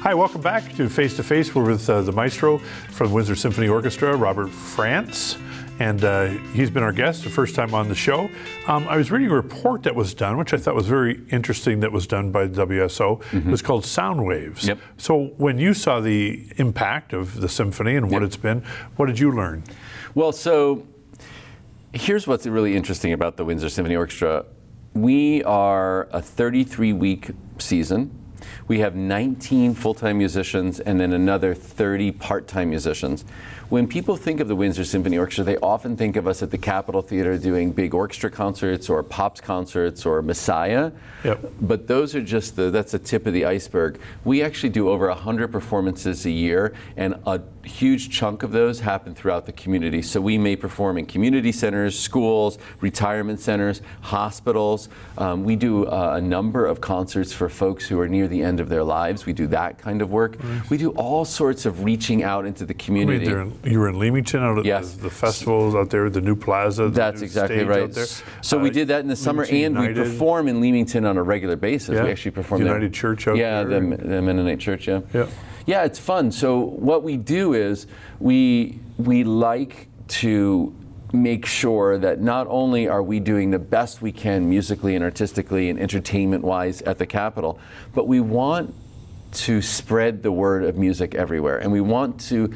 Hi, welcome back to Face to Face. We're with the Maestro from the Windsor Symphony Orchestra, Robert Franz. And he's been our guest the first time on the show. I was reading a report that was done, which I thought was very interesting, that was done by the WSO. It was called Sound Waves. Yep. So when you saw the impact of the symphony and what it's been, what did you learn? Well, so here's what's really interesting about the Windsor Symphony Orchestra. We are a 33-week season. We have 19 full-time musicians and then another 30 part-time musicians. When people think of the Windsor Symphony Orchestra, they often think of us at the Capitol Theater doing big orchestra concerts or pops concerts or Messiah. Yep. But those are just that's the tip of the iceberg. We actually do over 100 performances a year, and a huge chunk of those happen throughout the community. So we may perform in community centers, schools, retirement centers, hospitals. We do a number of concerts for folks who are near the end of their lives. We do that kind of work. Nice. We do all sorts of reaching out into the community. You were in Leamington out at Yes. the festivals out there, the new plaza. That's new exactly stage right. out there. So we did that in the summer, and we perform in Leamington on a regular basis. Yeah. We actually perform United there. Church out there. Yeah, the Mennonite Church. Yeah. Yeah. Yeah, it's fun. So what we do is we like to make sure that not only are we doing the best we can musically and artistically and entertainment-wise at the Capitol, but we want to spread the word of music everywhere, and we want to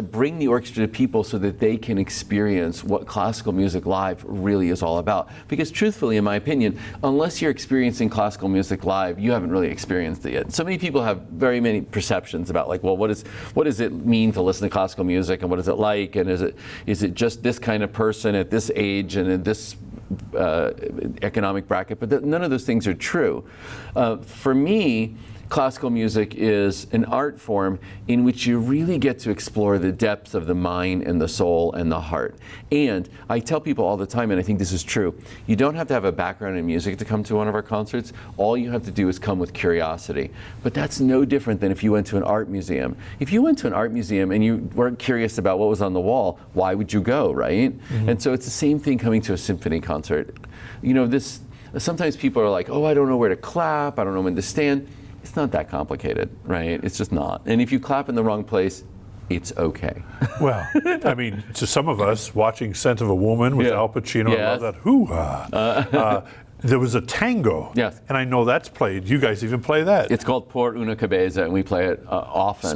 bring the orchestra to people so that they can experience what classical music live really is all about. Because truthfully, in my opinion, unless you're experiencing classical music live, you haven't really experienced it yet. So many people have very many perceptions about, like, well, what does it mean to listen to classical music, and what is it like, and is it just this kind of person at this age and in this economic bracket? But none of those things are true. For me, classical music is an art form in which you really get to explore the depths of the mind and the soul and the heart. And I tell people all the time, and I think this is true, you don't have to have a background in music to come to one of our concerts. All you have to do is come with curiosity. But that's no different than if you went to an art museum. If you went to an art museum and you weren't curious about what was on the wall, why would you go, right? Mm-hmm. And so it's the same thing coming to a symphony concert. You know, sometimes people are like, oh, I don't know where to clap, I don't know when to stand. It's not that complicated, right? It's just not. And if you clap in the wrong place, it's okay. Well, I mean, to some of us, watching Scent of a Woman with Al Pacino, Yes. I love that hoo-ha. There was a tango, Yes. and I know that's played. You guys even play that. It's called Por una Cabeza, and we play it often.